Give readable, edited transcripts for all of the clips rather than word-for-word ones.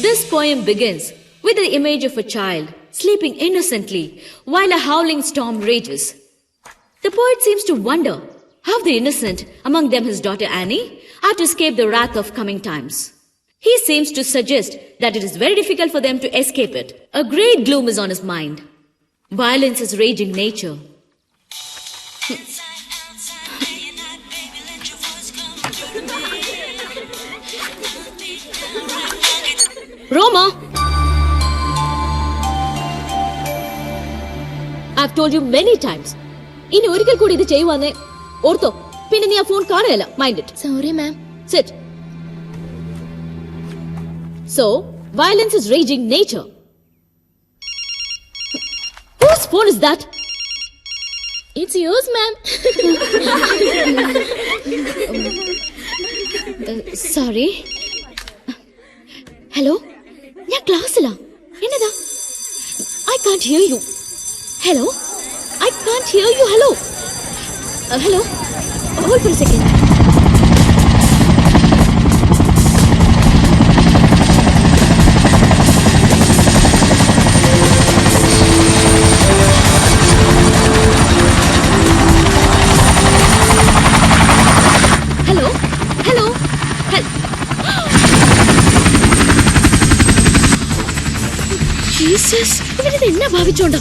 This poem begins with the image of a child sleeping innocently while a howling storm rages. The poet seems to wonder how the innocent, among them his daughter Annie, are to escape the wrath of coming times. He seems to suggest that it is very difficult for them to escape it. A great gloom is on his mind. Violence is raging nature. Roma! I've told you many times. ഇനി ഒരിക്കൽ കൂടി ഇത് ചെയ്യുവാന്നേ ortho. പിന്നെ നീ ആ phone കാണുകയല്ല. Mind it. Sorry, ma'am. Sit. So, violence is raging nature. Whose phone is that? It's yours, ma'am. Sorry. Hello? ഞാൻ ക്ലാസ്സിലാ. എന്നതാ? I can't hear you. Hello? I can't hear you. Hello? Hello? Hold for a second. Hello? Hello? Jesus, ഇവനിത് എന്നാ ഭാവിച്ചോണ്ടോ?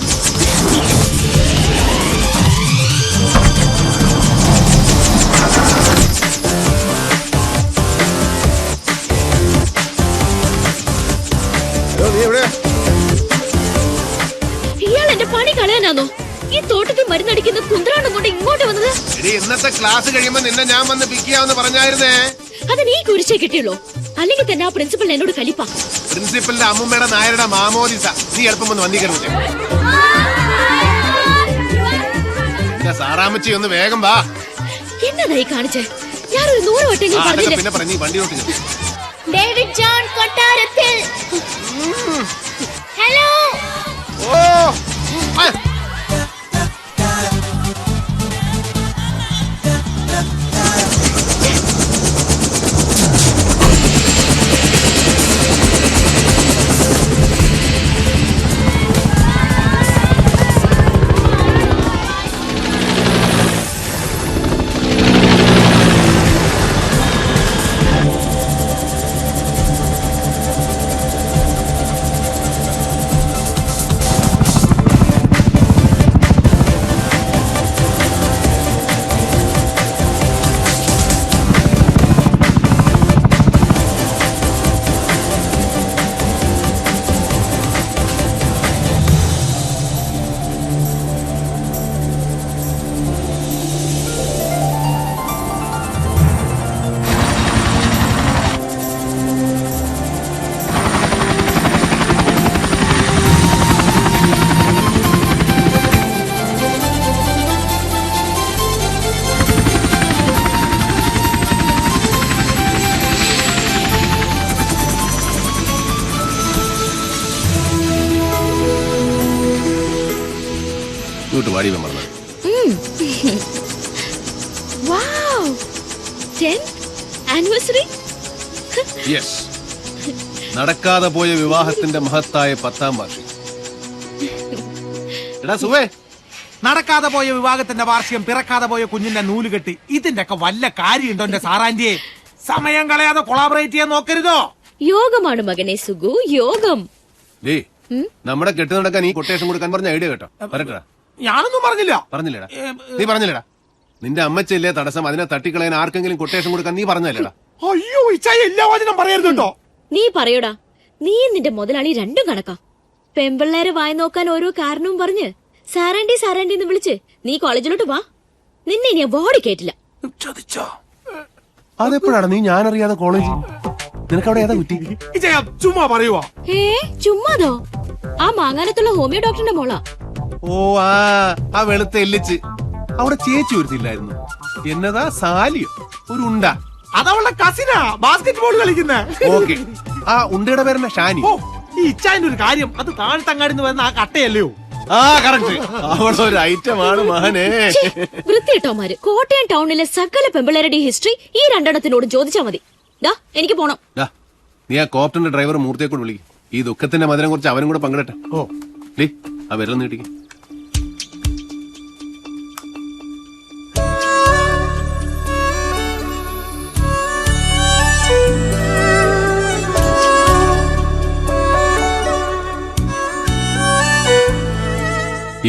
ഇയാൾ എന്റെ പണി കളയാനാണോ? ഈ തോട്ടത്തിൽ മരുന്നടിക്കുന്ന കുന്ത്രാണ്ടം കൊണ്ട് ഇങ്ങോട്ട് വന്നത്? ഇന്നത്തെ ക്ലാസ് കഴിയുമ്പോ നിന്നെ ഞാൻ വന്ന് പിക്ക് ചെയ്യാമെന്ന് പറഞ്ഞായിരുന്നേ. അത് നീ കുരിശേ കിട്ടിയുള്ളൂ. അല്ലെങ്കിൽ തന്നെ ആ പ്രിൻസിപ്പൽ എന്നോട് കലിപ്പ. പ്രിൻസിപ്പലിന്റെ അമ്മൂമ്മയുടെ നായരുടെ മാമോദിസ. നീ എളുപ്പം വന്ന് വന്നിക്കരുത്. സാറാമ്മച്ചി ഒന്ന് വേഗം വാ. എന്നതായി കാണിച്ചേ? ഞാനൊരു 100 വട്ടെങ്കിലും പറഞ്ഞില്ലേ? പിന്നെ പറഞ്ഞു വണ്ടിയോട്ട്. David John കൊട്ടാരത്തിൽ. ഹലോ. ഓ വാടി മറന്നു. Wow! 10th anniversary? Yes. നടക്കാതെ പോയ വിവാഹത്തിന്റെ മഹത്തായ 10ാം വാർഷികം. എടാ സുവേ, നടക്കാതെ പോയ വിവാഹത്തിന്റെ വാർഷികം, പിറക്കാതെ പോയ കുഞ്ഞിന്റെ നൂലുകെട്ടി, ഇതിന്റെ ഒക്കെ വല്ല കാര്യമുണ്ടോ എന്റെ സാറാന്റിയെ? സമയം കളയാതെ കൊളാബറേറ്റ് ചെയ്യാൻ നോക്കരുതോ? യോഗമാണ് മകനെ സുഗു, യോഗം. നമ്മുടെ കെട്ടു നടക്കാൻ ഈ കൊട്ടേഷൻ കൊടുക്കാൻ പറഞ്ഞ ഐഡിയ കേട്ടോ. പറയട്ടാ. ഞാനൊന്നും പറഞ്ഞില്ലടാ. നീ പറഞ്ഞില്ലടാ. നിന്റെ അമ്മച്ചല്ലേ തടസ്സം, അതിനെ തട്ടിക്കളയാൻ ആർക്കെങ്കിലും കൊട്ടേഷൻ കൊടുക്കാൻ നീ പറഞ്ഞല്ലേടാ? അയ്യോ, ഇച്ചായ എല്ലാ വചനം പറയരുതോ. നീ പറയൂടാ. നീ നിന്റെ മുതലാളി രണ്ടും കണക്കാ. പെമ്പിള്ളേരെ വായി നോക്കാൻ ഓരോ കാരണവും പറഞ്ഞ് സാറാണ്ടി സാറാണ്ടി എന്ന് വിളിച്ച് നീ കോളേജിലോട്ട് വാ. നിന്നെ ഞാൻ ബോഡി കേട്ടില്ല. അതെപ്പോഴാണ് നീ ഞാനറിയാതെ കോളേജ്? നിനക്കവിടെ ഏതാ കുറ്റി? ചുമ്മാ പറയുവാ. ചുമ്മാതോ? ആ മാങ്ങാനത്തുള്ള ഹോമിയോ ഡോക്ടറിന്റെ മോളാ. ഓ ആ വെളുത്ത എല്ലിച്ച്. അവിടെ ചേച്ചി ഒരുത്തില്ലായിരുന്നു. എന്നതാ സാലിയോ ഒരു ഉണ്ട? അതവളുടെ കസിനാ, ബാസ്കറ്റ് ബോൾ കളിക്കുന്ന. ഓക്കെ, ആ ഉണ്ടയുടെ പേരെന്നാ? ഷാനി. ഈ ഇച്ചാന്റെ ഒരു കാര്യം, അത് താഴ്ത്തങ്ങാടിന്ന് വരുന്ന ആ കട്ടയല്ലയോ? ആ കറക്റ്റ്, അവളൊരു ഐറ്റമാണ് മകനെ. വൃത്തിയിട്ടോമാര് കോട്ടയം ടൗണിലെ സകല പെമ്പിളരുടെ ഹിസ്റ്ററി ഈ രണ്ടെണ്ണത്തിനോട് ചോദിച്ചാ മതി. എനിക്ക് പോണം. നീ ആ കോപ്റ്ററിന്റെ ഡ്രൈവർ മൂർത്തിയെ കൂടെ വിളിക്കും. ഈ ദുഃഖത്തിന്റെ മധുരം കുറിച്ച് അവനും കൂടെ പങ്കിടട്ടെ. ഓ ലീ ആ വിരൽ നീട്ടിക്ക്.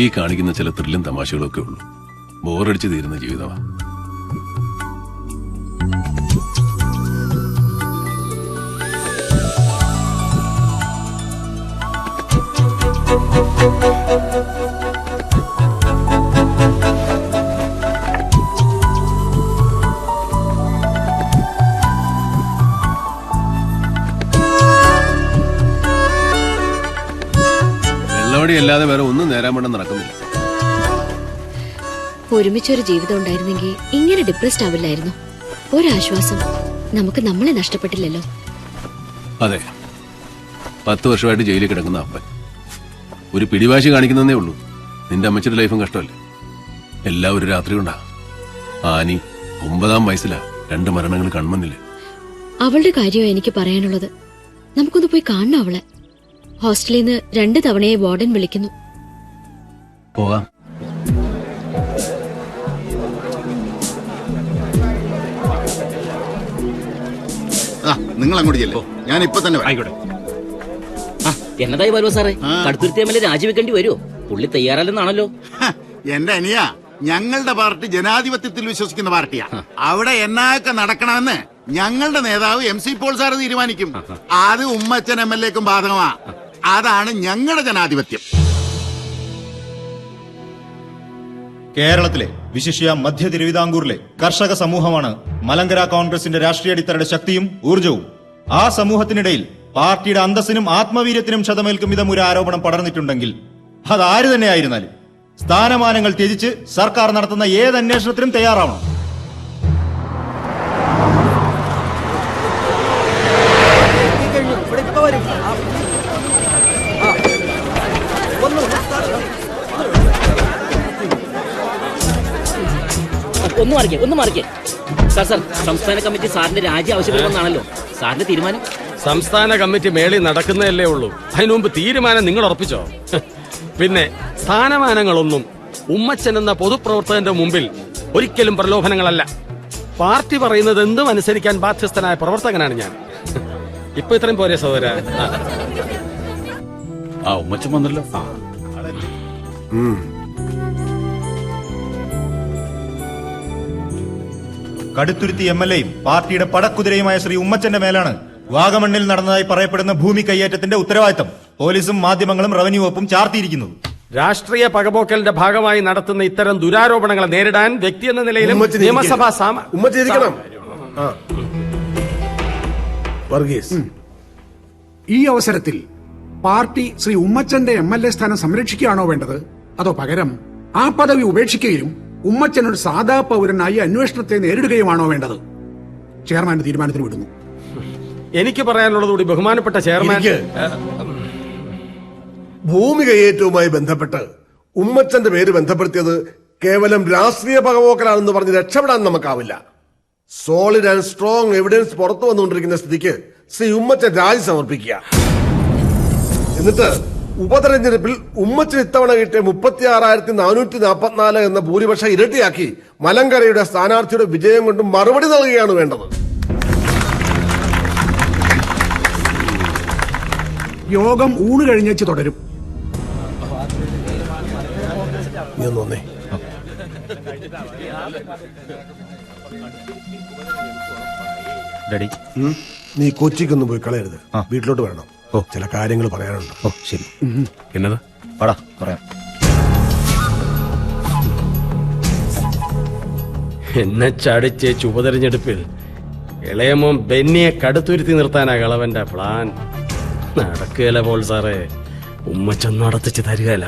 ഈ കാണിക്കുന്ന ചില ത്രില്ലും തമാശകളും ഒക്കെ ഉള്ളൂ. ബോറടിച്ച് തീരുന്ന ജീവിതമാണ്. അല്ലാതെ വേറെ ഒന്നും നേരാൻ വേണ്ട നടക്കുന്നില്ല. ഒരുമിച്ചൊരു ജീവിതം ഉണ്ടായിരുന്നെങ്കിൽ ഇങ്ങനെ ഡിപ്രസ്ഡ് ആവില്ലായിരുന്നു. ഒരാശ്വാസം, നമുക്ക് നമ്മളെ നഷ്ടപ്പെട്ടില്ലല്ലോ. അതെ, 10 വർഷമായിട്ട് ജയിലിൽ കിടക്കുന്ന അപ്പൻ ഒരു പിടിവാശി കാണിക്കുന്നതേ ഉള്ളൂ. നിന്റെ അമ്മച്ചിയുടെ ലൈഫും കഷ്ടമല്ലേ? എല്ലാം ഒരു രാത്രി കൊണ്ടാ. ആനി 9-ാം വയസ്സിലാ 2 മരണങ്ങൾ കൺമുന്നില്. അവളുടെ കാര്യമാണ് എനിക്ക് പറയാനുള്ളത്. നമുക്കൊന്ന് പോയി കാണണം അവളെ. ഹോസ്റ്റലിൽ നിന്ന് 2 തവണയെ വാർഡൻ വിളിക്കുന്നു. പോകാം. നിങ്ങൾ അങ്ങോട്ട് ചെല്ലോ, ഞാൻ ഇപ്പൊ തന്നെ ആയിക്കോട്ടെ. എന്നതായി വരുമോ സാറേ? കടുത്തുരുത്തി എം എൽ എ രാജിവെക്കേണ്ടി വരുമോ? പുള്ളി തയ്യാറല്ലെന്നാണല്ലോ. എന്റെ അനിയ, ഞങ്ങളുടെ പാർട്ടി ജനാധിപത്യത്തിൽ വിശ്വസിക്കുന്ന പാർട്ടിയാ. അവിടെ എന്നൊക്കെ നടക്കണമെന്ന് ഞങ്ങളുടെ നേതാവ് MC പോൾ സാറ് തീരുമാനിക്കും. അത് ഉമ്മച്ചൻ MLA-ക്കും ബാധകമാ. അതാണ് ഞങ്ങളുടെ ജനാധിപത്യം. കേരളത്തിലെ വിശിഷ്യ മധ്യ തിരുവിതാംകൂറിലെ കർഷക സമൂഹമാണ് മലങ്കര കോൺഗ്രസിന്റെ രാഷ്ട്രീയ അടിത്തറയുടെ ശക്തിയും ഊർജവും. ആ സമൂഹത്തിനിടയിൽ പാർട്ടിയുടെ അന്തസ്സിനും ആത്മവീര്യത്തിനും ക്ഷതമേൽക്കും വിധം ഒരു ആരോപണം പടർന്നിട്ടുണ്ടെങ്കിൽ അതാര് തന്നെയായിരുന്നാലും സ്ഥാനമാനങ്ങൾ ത്യജിച്ച് സർക്കാർ നടത്തുന്ന ഏത് അന്വേഷണത്തിനും തയ്യാറാവണം. ഒന്ന് മാറിക്കേ സാർ. സംസ്ഥാന കമ്മിറ്റി സാറിന്റെ രാജി ആവശ്യപ്പെടുമെന്നാണല്ലോ സാറിന്റെ തീരുമാനം. സംസ്ഥാന കമ്മിറ്റി മേളിൽ നടക്കുന്നതല്ലേ ഉള്ളൂ. അതിനു മുമ്പ് തീരുമാനം നിങ്ങൾ ഉറപ്പിച്ചോ? പിന്നെ സ്ഥാനമാനങ്ങളൊന്നും ഉമ്മച്ചൻ എന്ന പൊതുപ്രവർത്തകന്റെ മുമ്പിൽ ഒരിക്കലും പ്രലോഭനങ്ങളല്ല. പാർട്ടി പറയുന്നത് എന്തും അനുസരിക്കാൻ ബാധ്യസ്ഥനായ പ്രവർത്തകനാണ് ഞാൻ. ഇപ്പൊ ഇത്രയും പോരെ സഹോദര? ആ ഉമ്മച്ചൻ വന്നല്ലോ. കടുത്തുരുത്തി MLA-യും പാർട്ടിയുടെ പടക്കുതിരയുമായ ശ്രീ ഉമ്മച്ചന്റെ മേലാണ് വാഗമണ്ണിൽ നടന്നതായി പറയപ്പെടുന്ന ഭൂമി കയ്യേറ്റത്തിന്റെ ഉത്തരവാദിത്തം പോലീസും മാധ്യമങ്ങളും റവന്യൂ വകുപ്പും ചാർത്തിയിരിക്കുന്നത്. രാഷ്ട്രീയ പകപോക്കലിന്റെ ഭാഗമായി നടത്തുന്ന ഇത്തരം ദുരാരോപണങ്ങളെ നേരിടാൻ വ്യക്തി എന്ന നിലയിലും നിയമസഭാ ഈ അവസരത്തിൽ പാർട്ടി ശ്രീ ഉമ്മച്ചന്റെ MLA സ്ഥാനം സംരക്ഷിക്കുകയാണോ വേണ്ടത്, അതോ പകരം ആ പദവി ഉപേക്ഷിക്കുകയും ഉമ്മച്ചൻ ഒരു സാധാ പൗരനായി അന്വേഷണത്തെ നേരിടുകയുമാണോ വേണ്ടത്? ചെയർമാന്റെ തീരുമാനത്തിന് വിടുന്നു. എനിക്ക് പറയാനുള്ളത് കൂടി ബഹുമാനപ്പെട്ട ചെയർമാൻ. ഭൂമി കയ്യേറ്റവുമായി ബന്ധപ്പെട്ട് ഉമ്മച്ചന്റെ പേര് ബന്ധപ്പെടുത്തിയത് കേവലം രാഷ്ട്രീയ പകപോക്കലാണെന്ന് പറഞ്ഞ് രക്ഷപ്പെടാൻ നമുക്കാവില്ല. സോളിഡ് ആൻഡ് സ്ട്രോങ് എവിഡൻസ് പുറത്തു വന്നുകൊണ്ടിരിക്കുന്ന സ്ഥിതിക്ക് ശ്രീ ഉമ്മച്ചൻ രാജി സമർപ്പിക്കുക. എന്നിട്ട് ഉപതെരഞ്ഞെടുപ്പിൽ ഉമ്മച്ചൻ ഇത്തവണ കിട്ടിയ 36,444 എന്ന ഭൂരിപക്ഷം ഇരട്ടിയാക്കി മലങ്കരയുടെ സ്ഥാനാർത്ഥിയുടെ വിജയം കൊണ്ട് മറുപടി നൽകുകയാണ് വേണ്ടത്. യോഗം ഊണ് കഴിഞ്ഞേച്ച് തുടരും. നീ കൊച്ചിക്കൊന്നും പോയി കളയരുത്, വീട്ടിലോട്ട് വരണം. ചില കാര്യങ്ങൾ പറയാനുണ്ട്. ശരി. എന്നതാ? പറയാം. എന്നെ ചടിച്ചേച്ച് ഉപതെരഞ്ഞെടുപ്പിൽ ഇളയമോൻ ബെന്നിയെ കടുത്തുരുത്തി നിർത്താനാ കളവന്റെ പ്ലാൻ. നടക്കുകയല്ല പോൾ സാറേ. ഉമ്മച്ചൻ നടത്തിച്ച് തരികയില്ല.